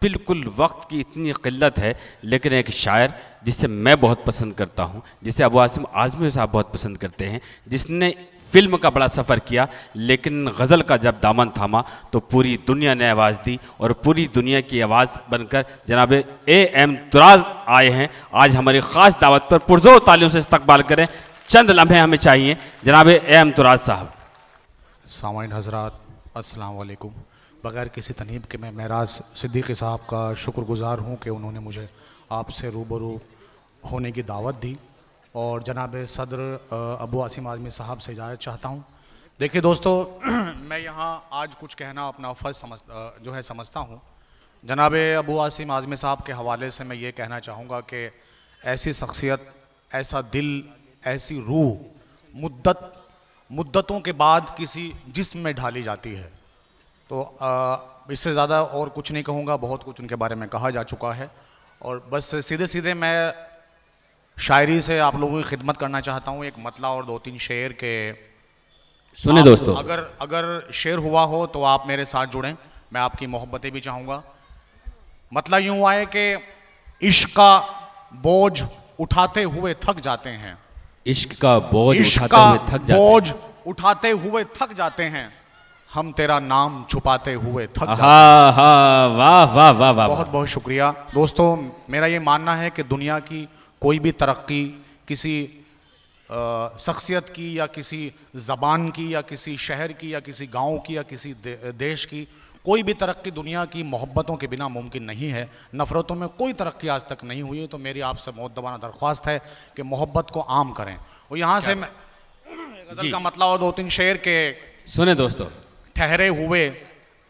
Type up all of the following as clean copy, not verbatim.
बिल्कुल वक्त की इतनी किल्लत है, लेकिन एक शायर जिसे मैं बहुत पसंद करता हूँ, जिसे अबू आसिम आज़मी साहब बहुत पसंद करते हैं, जिसने फिल्म का बड़ा सफ़र किया लेकिन गज़ल का जब दामन थामा तो पूरी दुनिया ने आवाज़ दी और पूरी दुनिया की आवाज़ बनकर जनाब A.M. तुराज आए हैं। आज हमारी ख़ास दावत पर पुरज़ोर तालियों से इस्तकबाल करें। चंद लम्हे हमें चाहिए जनाब A.M. तुराज साहब। सामाइन हज़रात, अस्सलाम वालेकुम। बग़ैर किसी तनीब के मैं महराज सिद्दीक़ी साहब का शुक्रगुज़ार हूँ कि उन्होंने मुझे आपसे रूबरू होने की दावत दी और जनाब सदर अबू आसिम आज़मी साहब से इजाज़त चाहता हूँ। देखिए दोस्तों, मैं यहाँ आज कुछ कहना अपना फ़र्ज़ समझता हूँ। जनाब अबू आसिम आज़मी साहब के हवाले से मैं ये कहना चाहूँगा कि ऐसी शख्सियत, ऐसा दिल, ऐसी रूह मुद्दतों के बाद किसी जिस्म में ढाली जाती है। तो इससे ज़्यादा और कुछ नहीं कहूँगा, बहुत कुछ उनके बारे में कहा जा चुका है और बस सीधे सीधे मैं शायरी से आप लोगों की खिदमत करना चाहता हूँ। एक मतला और दो तीन शेर के सुने दोस्तों, अगर शेर हुआ हो तो आप मेरे साथ जुड़ें, मैं आपकी मोहब्बतें भी चाहूँगा। मतला यूँ आए कि इश्क का बोझ उठाते हुए थक जाते हैं, इश्क का बोझ उठाते हुए थक जाते हैं, हम तेरा नाम छुपाते हुए थक जाते हैं। वाह वाह वाह वाह, बहुत बहुत शुक्रिया दोस्तों। मेरा ये मानना है कि दुनिया की कोई भी तरक्की किसी शख्सियत की या किसी ज़बान की या किसी शहर की या किसी गांव की या किसी देश की, कोई भी तरक्की दुनिया की मोहब्बतों के बिना मुमकिन नहीं है। नफ़रतों में कोई तरक्की आज तक नहीं हुई है। तो मेरी आपसे मुअद्दबाना दरख्वास्त है कि मोहब्बत को आम करें। और यहाँ से मैं गज़ल का मतला और दो तीन शेर के सुने दोस्तों। ठहरे हुए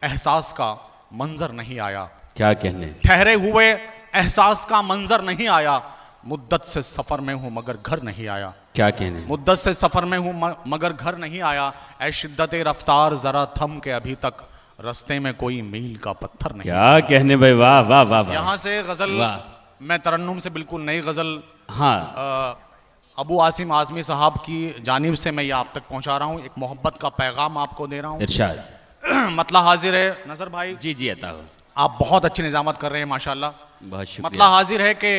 एहसास का मंजर नहीं आया, क्या कहने, ठहरे हुए एहसास का मंजर नहीं आया, मुद्दत से सफ़र में हूँ मगर घर नहीं आया। क्या कहने, मुद्दत से सफ़र में हूँ मगर घर नहीं आया, ऐ शिद्दत रफ्तार ज़रा थम के अभी तक रास्ते में कोई मील का पत्थर नहीं। क्या कहने भाई, वाह वाह वाह वाह। यहाँ से गज़ल, मैं तरन्नुम से बिल्कुल नई गज़ल, हाँ, अबू आसिम आज़मी साहब की जानिब से मैं ये आप तक पहुँचा रहा हूँ। एक मोहब्बत का पैगाम आपको दे रहा हूँ। इरशाद। मतला हाजिर है नज़र भाई। जी जी, अता हो। आप बहुत अच्छी निज़ामत कर रहे हैं माशाल्लाह, बहुत शुक्रिया। मतला हाजिर है कि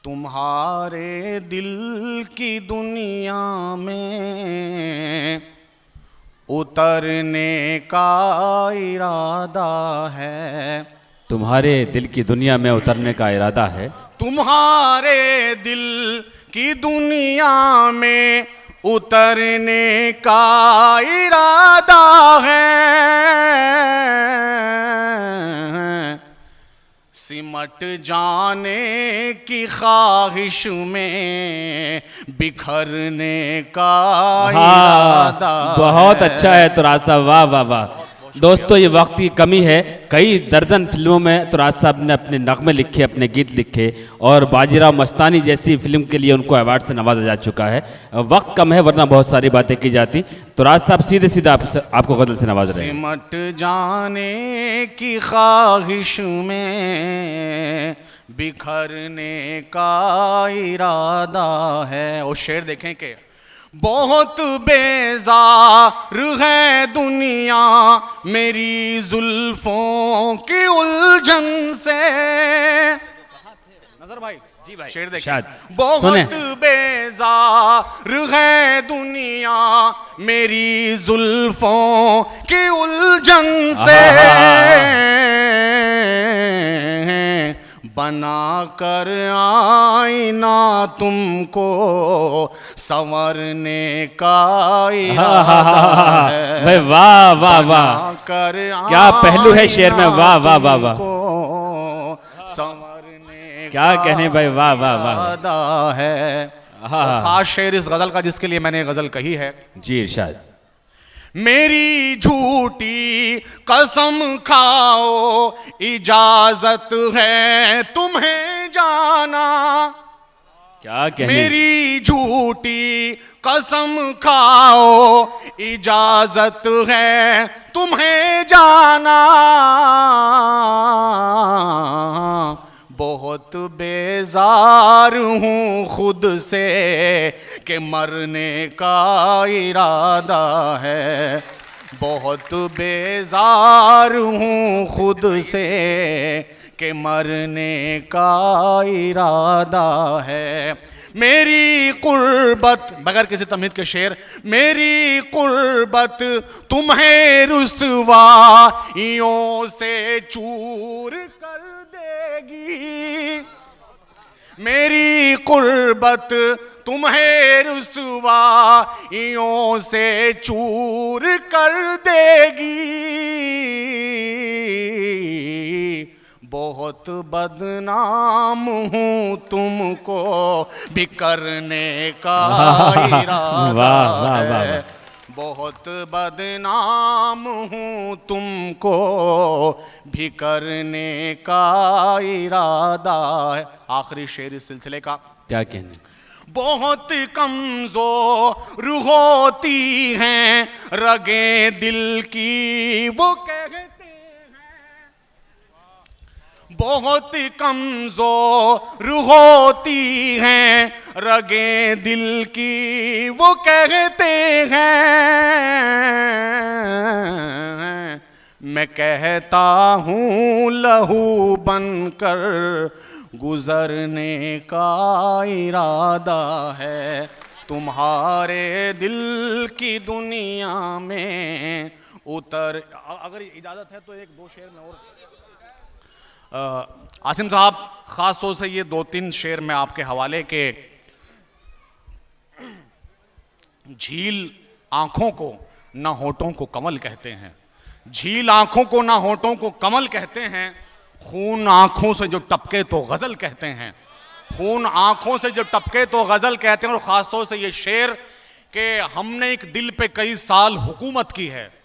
तुम्हारे दिल की दुनिया में उतरने का इरादा है, तुम्हारे दिल की दुनिया में उतरने का इरादा है, तुम्हारे दिल की दुनिया में उतरने का इरादा है, सिमट जाने की ख्वाहिश में बिखरने का इरादा। बहुत अच्छा है तुराज साहब, वाह वाह वाह। दोस्तों, ये वक्त की कमी है, कई दर्जन फिल्मों में तुराज साहब ने अपने नगमे लिखे, अपने गीत लिखे और बाजीराव मस्तानी जैसी फिल्म के लिए उनको अवार्ड से नवाजा जा चुका है। वक्त कम है वरना बहुत सारी बातें की जाती। तुराज साहब सीधे सीधे आपको गज़ल से नवाज रहे हैं। सिमट जाने की ख्वाहिश में बिखरने का इरादा है। और शेर देखें कि बहुत बेजार है दुनिया मेरी जुल्फों की उलझन से। नजर भाई, जी भाई, शेर देखिए। बहुत बेजार है दुनिया मेरी जुल्फों की उलझन से, बना कर आईना तुमको संवरने का इरादा है। भाई वाह वाह वाह, क्या पहलू है शेर में, वाह वाह वाह वाह, संवरने क्या कहने भाई, वाह वाह वाह है। खास शेर इस गजल का जिसके लिए मैंने गजल कही है। जी इरशाद। मेरी झूठी कसम खाओ इजाजत है तुम्हें जाना, क्या कहने, मेरी झूठी कसम खाओ, इजाजत है तुम्हें जाना। बहुत बेजार हूँ खुद से कि मरने का इरादा है। बहुत बेजार हूँ खुद से कि मरने का इरादा है। मेरी कुर्बत, बगैर किसी तमहीद के शेर, मेरी कुर्बत तुम्हें रुसवाइयों से चूर कर देगी। मेरी कुर्बत तुम्हें रुसवाइयों से चूर कर देगी। बहुत बदनाम हूँ तुमको भी करने का इरादा है। बहुत बदनाम हूँ तुमको भी करने का इरादा है। आखिरी शेर इस सिलसिले का, क्या कहने। बहुत कमजोर होती हैं रगें दिल की, वो कहते हैं। बहुत कमजोर होती हैं रगें दिल की, वो कहते हैं। मैं कहता हूँ लहू बनकर गुजरने का इरादा है। तुम्हारे दिल की दुनिया में उतर। अगर इजाज़त है तो एक दो शेर में और। आसिम साहब, ख़ास तौर से ये 2-3 शेर मैं आपके हवाले के। झील आँखों को ना होठों को कमल कहते हैं। झील आँखों को ना होठों को कमल कहते हैं। खून आँखों से जो टपके तो गज़ल कहते हैं। खून आँखों से जो टपके तो गज़ल कहते हैं। और ख़ास तौर से ये शेर कि हमने एक दिल पे कई साल हुकूमत की है।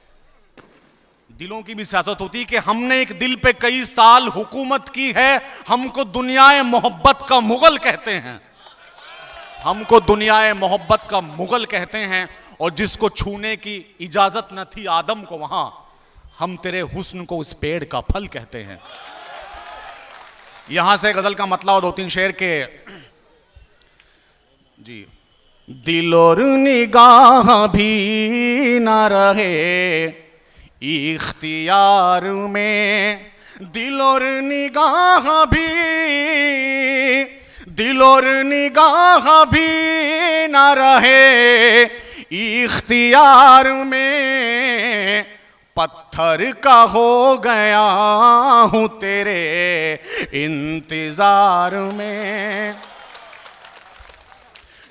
दिलों की भी सियासत होती है कि हमने एक दिल पे कई साल हुकूमत की है। हमको दुनियाए मोहब्बत का मुगल कहते हैं। हमको दुनियाए मोहब्बत का मुगल कहते हैं। और जिसको छूने की इजाजत न थी आदम को, वहां हम तेरे हुस्न को उस पेड़ का फल कहते हैं। यहां से गजल का मतलब और 2-3 शेर के। जी, दिल और निगाह भी न रहे इख्तियार में। दिल और निगाह भी, दिल और निगाह भी न रहे इख्तियार में। पत्थर का हो गया हूँ तेरे इंतजार में।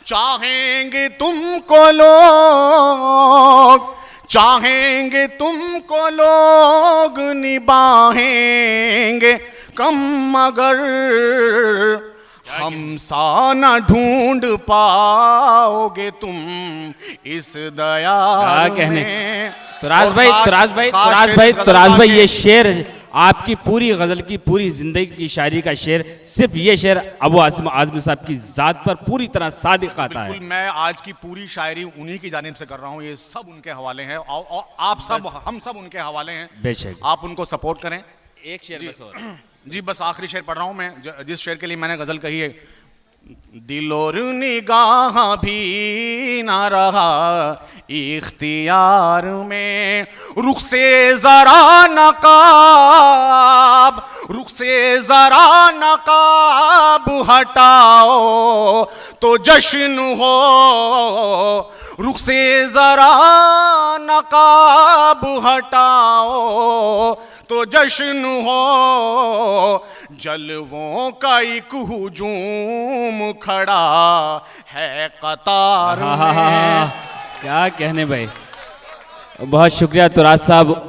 चाहेंगे तुमको लोग, चाहेंगे तुमको लोग निभाएंगे कम, मगर हम सा न ढूंढ पाओगे तुम इस दया में। तुराज भाई, ये शेर आपकी पूरी गजल की, पूरी जिंदगी की शायरी का शेर, सिर्फ ये शेर अबू आसिम आज़मी साहब की जात पर पूरी तरह सादिक आता है। बिल्कुल, मैं आज की पूरी शायरी उन्हीं की जानिब से कर रहा हूँ। ये सब उनके हवाले हैं और आप सब, हम सब उनके हवाले हैं। बेशक आप उनको सपोर्ट करें। एक शेर बस और। जी, बस आखिरी शेर पढ़ रहा हूँ मैं, जिस शेर के लिए मैंने गजल कही है। दिल और निगाह भी ना रहा इख्तियार में। रुख से जरा नकाब, रुख से जरा नकाब हटाओ तो जश्न हो। रुख से जरा नकाब हटाओ तो जश्न हो। जलवों का एक हुजूम खड़ा है कतार में। क्या कहने भाई, बहुत शुक्रिया तुराज साहब।